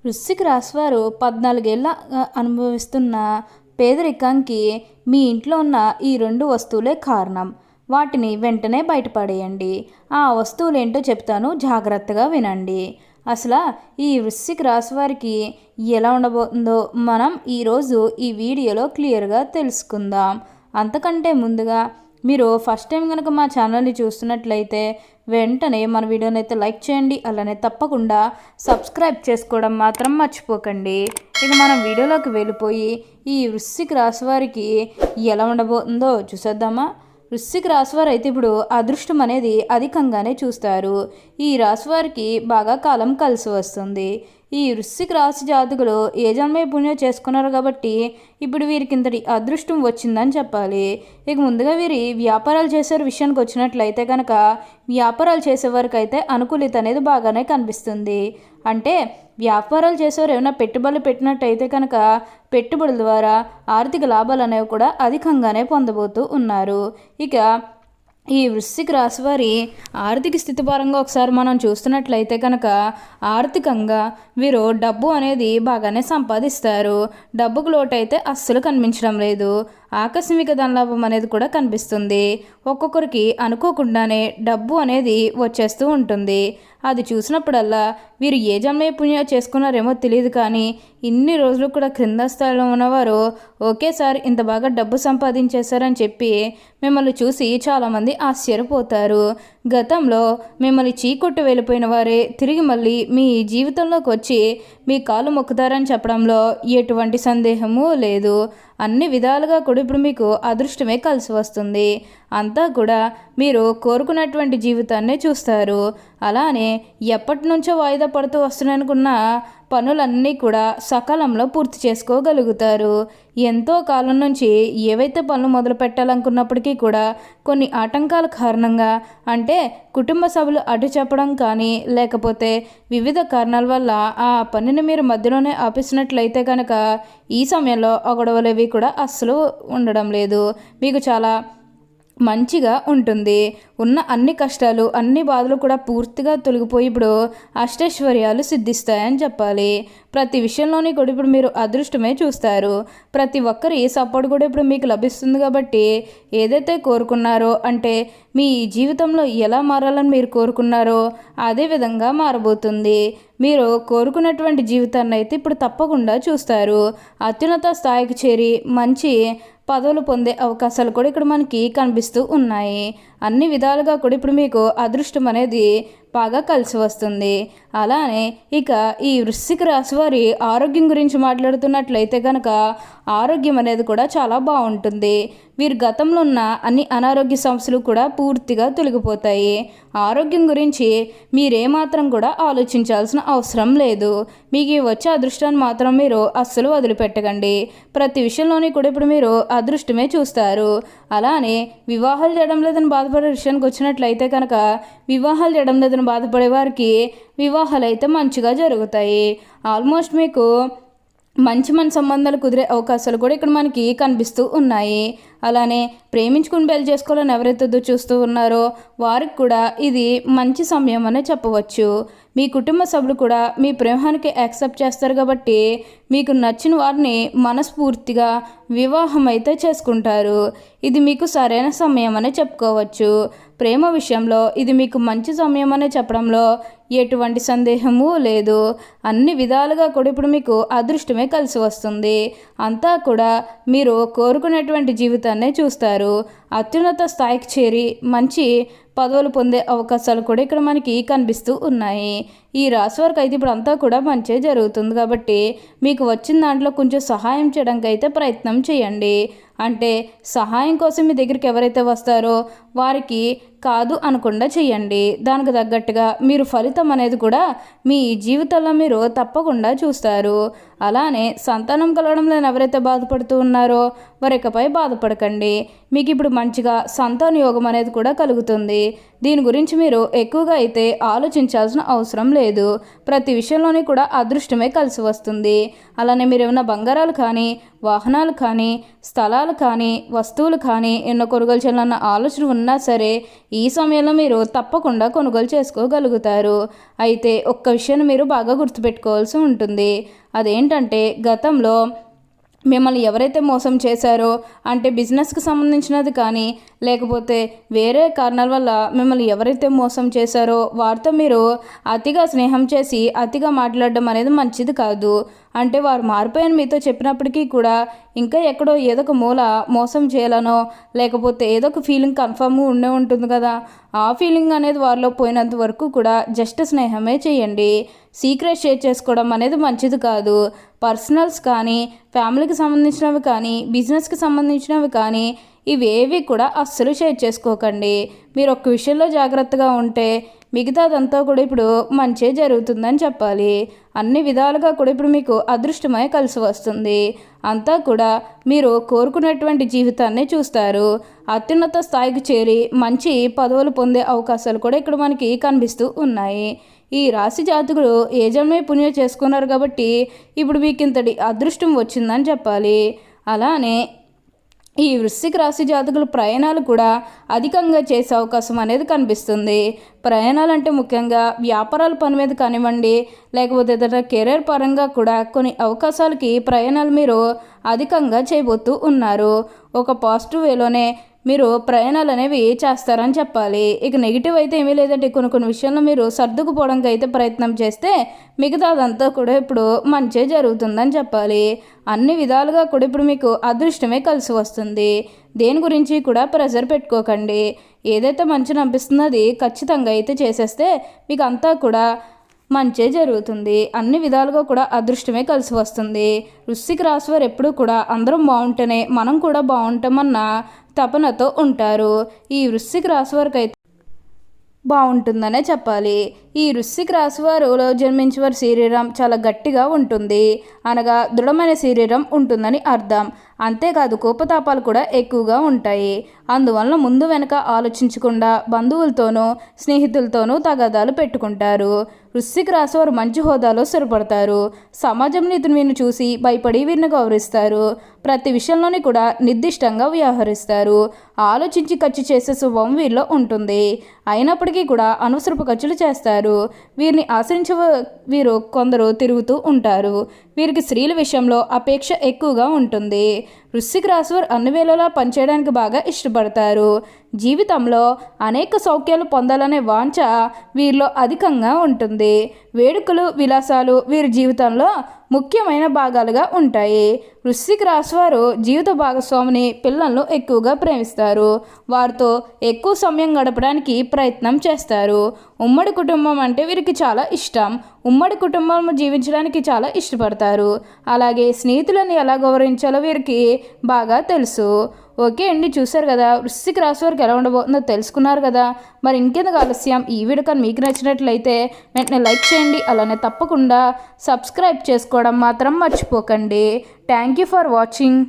వృశ్చిక రాశివారు 14 ఏళ్ళ అనుభవిస్తున్న పేదరికానికి మీ ఇంట్లో ఉన్న ఈ 2 వస్తువులే కారణం. వాటిని వెంటనే బయటపడేయండి. ఆ వస్తువులేంటో చెప్తాను, జాగ్రత్తగా వినండి. అసలు ఈ వృశ్చిక రాశి వారికి ఎలా ఉండబోతుందో మనం ఈరోజు ఈ వీడియోలో క్లియర్గా తెలుసుకుందాం. అంతకంటే ముందుగా మీరు ఫస్ట్ టైం కనుక మా ఛానల్ని చూస్తున్నట్లయితే వెంటనే మన వీడియోని అయితే లైక్ చేయండి. అలానే తప్పకుండా సబ్స్క్రైబ్ చేసుకోవడం మాత్రం మర్చిపోకండి. ఇక మనం వీడియోలోకి వెళ్ళిపోయి ఈ వృశ్చిక రాశి వారికి ఎలా ఉండబోతుందో చూసేద్దామా. వృశ్చిక రాశివారు అయితే ఇప్పుడు అదృష్టం అనేది అధికంగానే చూస్తారు. ఈ రాశివారికి బాగా కాలం కలిసి వస్తుంది. ఈ వృశ్చిక రాశి జాతకులు ఏ జన్మే పుణ్యం చేసుకున్నారు కాబట్టి ఇప్పుడు వీరికి ఇంతటి అదృష్టం వచ్చిందని చెప్పాలి. ఇక ముందుగా వీరి వ్యాపారాలు చేసే విషయానికి వచ్చినట్లయితే కనుక వ్యాపారాలు చేసేవారికి అయితే అనుకూలిత అనేది బాగానే కనిపిస్తుంది. అంటే వ్యాపారాలు చేసేవారు ఏమైనా పెట్టుబడులు పెట్టినట్టయితే కనుక పెట్టుబడుల ద్వారా ఆర్థిక లాభాలు అనేవి కూడా అధికంగానే పొందబోతూ ఉన్నారు. ఇక ఈ వృశ్చిక రాశి వారి ఆర్థిక స్థితి పరంగా ఒకసారి మనం చూస్తున్నట్లయితే కనుక ఆర్థికంగా వీరు డబ్బు అనేది బాగానే సంపాదిస్తారు. డబ్బుకు లోటు అయితే అస్సలు కనిపించడం లేదు. ఆకస్మిక ధనలాభం అనేది కూడా కనిపిస్తుంది. ఒక్కొక్కరికి అనుకోకుండానే డబ్బు అనేది వచ్చేస్తూ ఉంటుంది. అది చూసినప్పుడల్లా వీరు ఏ జన్మే పుణ్యం చేసుకున్నారేమో తెలియదు, కానీ ఇన్ని రోజులు కూడా క్రింద స్థాయిలో ఉన్నవారు ఒకేసారి ఇంత బాగా డబ్బు సంపాదించేశారని చెప్పి మిమ్మల్ని చూసి చాలామంది ఆశ్చర్యపోతారు. గతంలో మిమ్మల్ని చీకొట్టు వెళ్ళిపోయిన వారే తిరిగి మళ్ళీ మీ జీవితంలోకి వచ్చి మీ కాలు మొక్కుతారని చెప్పడంలో ఎటువంటి సందేహము లేదు. అన్ని విధాలుగా కూడా ఇప్పుడు మీకు అదృష్టమే కలిసి వస్తుంది. అంతా కూడా మీరు కోరుకున్నటువంటి జీవితాన్నే చూస్తారు. అలానే ఎప్పటి నుంచో వాయిదా పడుతూ వస్తున్నాయనుకున్న పనులన్నీ కూడా సకాలంలో పూర్తి చేసుకోగలుగుతారు. ఎంతో కాలం నుంచి ఏవైతే పనులు మొదలు పెట్టాలనుకున్నప్పటికీ కూడా కొన్ని ఆటంకాల కారణంగా, అంటే కుటుంబ సభ్యులు అడ్డు చెప్పడం కానీ లేకపోతే వివిధ కారణాల వల్ల ఆ పనిని మీరు మధ్యలోనే ఆపేసినట్లయితే కనుక ఈ సమయంలో ఆ గొడవలు కూడా అస్సలు ఉండడం లేదు. మీకు చాలా మంచిగా ఉంటుంది. ఉన్న అన్ని కష్టాలు అన్ని బాధలు కూడా పూర్తిగా తొలగిపోయి ఇప్పుడు అష్టైశ్వర్యాలు సిద్ధిస్తాయని చెప్పాలి. ప్రతి విషయంలోని కూడా ఇప్పుడు మీరు అదృష్టమే చూస్తారు. ప్రతి ఒక్కరి సపోర్ట్ కూడా ఇప్పుడు మీకు లభిస్తుంది. కాబట్టి ఏదైతే కోరుకున్నారో, అంటే మీ జీవితంలో ఎలా మారాలని మీరు కోరుకున్నారో అదే విధంగా మారబోతుంది. మీరు కోరుకున్నటువంటి జీవితాన్ని అయితే ఇప్పుడు తప్పకుండా చూస్తారు. అత్యున్నత స్థాయికి చేరి మంచి పదవులు పొందే అవకాశాలు కూడా ఇక్కడ మనకి కనిపిస్తూ ఉన్నాయి. అన్ని విధాలుగా కూడా ఇప్పుడు మీకు అదృష్టం అనేది బాగా కలిసి వస్తుంది. అలానే ఇక ఈ వృశ్చిక రాశి వారి ఆరోగ్యం గురించి మాట్లాడుతున్నట్లయితే కనుక ఆరోగ్యం అనేది కూడా చాలా బాగుంటుంది. వీరు గతంలో ఉన్న అన్ని అనారోగ్య సమస్యలు కూడా పూర్తిగా తొలగిపోతాయి. ఆరోగ్యం గురించి మీరేమాత్రం కూడా ఆలోచించాల్సిన అవసరం లేదు. మీకు వచ్చే అదృష్టాన్ని మాత్రం మీరు అస్సలు వదిలిపెట్టకండి. ప్రతి విషయంలోని కూడా ఇప్పుడు మీరు అదృష్టమే చూస్తారు. అలానే వివాహాలు చేయడం లేదని బాధపడే విషయానికి వచ్చినట్లయితే కనుక వివాహాలు చేయడం లేదని బాధపడే వారికి వివాహాలు అయితే మంచిగా జరుగుతాయి. ఆల్మోస్ట్ మీకు మంచి సంబంధాలు కుదిరే అవకాశాలు కూడా ఇక్కడ మనకి కనిపిస్తూ ఉన్నాయి. అలానే ప్రేమించుకుని పెళ్లి చేసుకోవాలని ఎవరైతే చూస్తూ ఉన్నారో వారికి కూడా ఇది మంచి సమయం అనే చెప్పవచ్చు. మీ కుటుంబ సభ్యులు కూడా మీ ప్రేమానికి యాక్సెప్ట్ చేస్తారు. కాబట్టి మీకు నచ్చిన వారిని మనస్ఫూర్తిగా వివాహం అయితే చేసుకుంటారు. ఇది మీకు సరైన సమయం అనే చెప్పుకోవచ్చు. ప్రేమ విషయంలో ఇది మీకు మంచి సమయం అనే చెప్పడంలో ఎటువంటి సందేహము లేదు. అన్ని విధాలుగా కూడా ఇప్పుడు మీకు అదృష్టమే కలిసి వస్తుంది. అంతా కూడా మీరు కోరుకునేటువంటి జీవితాన్నే చూస్తారు. అత్యున్నత స్థాయికి చేరి మంచి పదవులు పొందే అవకాశాలు కూడా ఇక్కడ మనకి కనిపిస్తూ ఉన్నాయి. ఈ రాశి వారికి అయితే ఇప్పుడు అంతా కూడా మంచి జరుగుతుంది. కాబట్టి మీకు వచ్చిన దాంట్లో కొంచెం సహాయం చేయడానికి అయితే ప్రయత్నం చేయండి. అంటే సహాయం కోసం మీ దగ్గరికి ఎవరైతే వస్తారో వారికి కాదు అనకుండా చేయండి. దానికి తగ్గట్టుగా మీరు ఫలితం అనేది కూడా మీ జీవితంలో మీరు తప్పకుండా చూస్తారు. అలానే సంతానం కలగడం లేని ఎవరైతే బాధపడుతూ ఉన్నారో వారికపై బాధపడకండి. మీకు ఇప్పుడు మంచిగా సంతాన యోగం అనేది కూడా కలుగుతుంది. దీని గురించి మీరు ఎక్కువగా అయితే ఆలోచించాల్సిన అవసరం లేదు. ప్రతి విషయంలోని కూడా అదృష్టమే కలిసి వస్తుంది. అలానే మీరు ఏమైనా బంగారాలు కానీ వాహనాలు కానీ స్థలాలు కానీ వస్తువులు కానీ ఎన్నో కొనుగోలు చేయాలన్న ఆలోచన ఉన్నా సరే ఈ సమయంలో మీరు తప్పకుండా కొనుగోలు చేసుకోగలుగుతారు. అయితే ఒక్క విషయాన్ని మీరు బాగా గుర్తుపెట్టుకోవాల్సి ఉంటుంది. అదేంటంటే గతంలో మిమ్మల్ని ఎవరైతే మోసం చేశారో, అంటే బిజినెస్కి సంబంధించినది కానీ లేకపోతే వేరే కారణాల వల్ల మిమ్మల్ని ఎవరైతే మోసం చేశారో వారితో మీరు అతిగా స్నేహం చేసి అతిగా మాట్లాడడం అనేది మంచిది కాదు. అంటే వారు మారిపోయాను మీతో చెప్పినప్పటికీ కూడా ఇంకా ఎక్కడో ఏదో ఒక మూల మోసం చేయాలనో లేకపోతే ఏదో ఒక ఫీలింగ్ కన్ఫర్మ్ ఉండే ఉంటుంది కదా, ఆ ఫీలింగ్ అనేది వారిలో పోయినంత వరకు కూడా జస్ట్ స్నేహమే చేయండి. సీక్రెట్ షేర్ చేసుకోవడం అనేది మంచిది కాదు. పర్సనల్స్ కానీ ఫ్యామిలీకి సంబంధించినవి కానీ బిజినెస్కి సంబంధించినవి కానీ ఇవేవి కూడా అస్సలు షేర్ చేసుకోకండి. మీరు ఒక్క విషయంలో జాగ్రత్తగా ఉంటే మిగతాదంతా కూడా ఇప్పుడు మంచే జరుగుతుందని చెప్పాలి. అన్ని విధాలుగా కూడా ఇప్పుడు మీకు అదృష్టమే కలిసి వస్తుంది. అంతా కూడా మీరు కోరుకున్నటువంటి జీవితాన్ని చూస్తారు. అత్యున్నత స్థాయికి చేరి మంచి పదవులు పొందే అవకాశాలు కూడా ఇక్కడ మనకి కనిపిస్తూ ఉన్నాయి. ఈ రాశి జాతకులు ఏ జన్మే పుణ్యం చేసుకున్నారు కాబట్టి ఇప్పుడు మీకు ఇంతటి అదృష్టం వచ్చిందని చెప్పాలి. అలానే ఈ వృశ్చిక రాశి జాతకులు ప్రయాణాలు కూడా అధికంగా చేసే అవకాశం అనేది కనిపిస్తుంది. ప్రయాణాలు అంటే ముఖ్యంగా వ్యాపారాల పని మీద కానివ్వండి లేకపోతే ఏదైనా కెరీర్ పరంగా కూడా కొన్ని అవకాశాలకి ప్రయాణాలు మీరు అధికంగా చేయబోతూ ఉన్నారు. ఒక పాజిటివ్ వేలోనే మీరు ప్రయాణాలు అనేవి చేస్తారని చెప్పాలి. ఇక నెగిటివ్ అయితే ఏమీ లేదంటే కొన్ని విషయాల్లో మీరు సర్దుకుపోవడానికి అయితే ప్రయత్నం చేస్తే మిగతాదంతా కూడా ఇప్పుడు మంచి జరుగుతుందని చెప్పాలి. అన్ని విధాలుగా కూడా ఇప్పుడు మీకు అదృష్టమే కలిసి వస్తుంది. దేని గురించి కూడా ప్రెజర్ పెట్టుకోకండి. ఏదైతే మంచిని అనిపిస్తుందో అది ఖచ్చితంగా అయితే చేసేస్తే మీకు అంతా కూడా మంచే జరుగుతుంది. అన్ని విధాలుగా కూడా అదృష్టమే కలిసి వస్తుంది. వృశ్చిక రాశి వారు ఎప్పుడూ కూడా అందరం బాగుంటేనే మనం కూడా బాగుంటామన్న తపనతో ఉంటారు. ఈ వృశ్చిక రాశి వారికి అయితే బాగుంటుందనే చెప్పాలి. ఈ వృశ్చిక రాశి వారిలో జన్మించిన వారి శరీరం చాలా గట్టిగా ఉంటుంది, అనగా దృఢమైన శరీరం ఉంటుందని అర్థం. అంతేకాదు కోపతాపాలు కూడా ఎక్కువగా ఉంటాయి. అందువలన ముందు వెనక ఆలోచించకుండా బంధువులతోనూ స్నేహితులతోనూ తగాదాలు పెట్టుకుంటారు. వృశ్చిక రాశి వారు మంచి హోదాలో స్థిరపడతారు. సమాజంలో ఇతను వీరిని చూసి భయపడి వీరిని గౌరవిస్తారు. ప్రతి విషయంలోని కూడా నిర్దిష్టంగా వ్యవహరిస్తారు. ఆలోచించి ఖర్చు చేసే స్వభావం వీరిలో ఉంటుంది. అయినప్పటికీ కూడా అనవసరపు ఖర్చులు చేస్తారు. వీరిని ఆశ్రయించే వీరు కొందరు తిరుగుతూ ఉంటారు. వీరికి స్త్రీల విషయంలో అపేక్ష ఎక్కువగా ఉంటుంది. వృశ్చిక రాశి వారు అన్ని వేళలా పనిచేయడానికి బాగా ఇష్టపడతారు. జీవితంలో అనేక సౌఖ్యాలు పొందాలనే వాంఛ వీరిలో అధికంగా ఉంటుంది. వేడుకలు విలాసాలు వీరి జీవితంలో ముఖ్యమైన భాగాలుగా ఉంటాయి. వృశ్చిక రాశి వారు జీవిత భాగస్వామిని పిల్లలను ఎక్కువగా ప్రేమిస్తారు. వారితో ఎక్కువ సమయం గడపడానికి ప్రయత్నం చేస్తారు. ఉమ్మడి కుటుంబం అంటే వీరికి చాలా ఇష్టం. ఉమ్మడి కుటుంబం జీవించడానికి చాలా ఇష్టపడతారు. అలాగే స్నేహితులను ఎలా గౌరవించాలో వీరికి బాగా తెలుసు. ఓకే అండి, చూసారు కదా వృశ్చిక రాశి వారికి ఎలా ఉండబోతుందో తెలుసుకున్నారు కదా. మరి ఇంకెందుకు ఆలస్యం, ఈ వీడియో కానీ మీకు నచ్చినట్లయితే వెంటనే లైక్ చేయండి. అలానే తప్పకుండా సబ్స్క్రైబ్ చేసుకోవడం మాత్రం మర్చిపోకండి. Thank you for watching.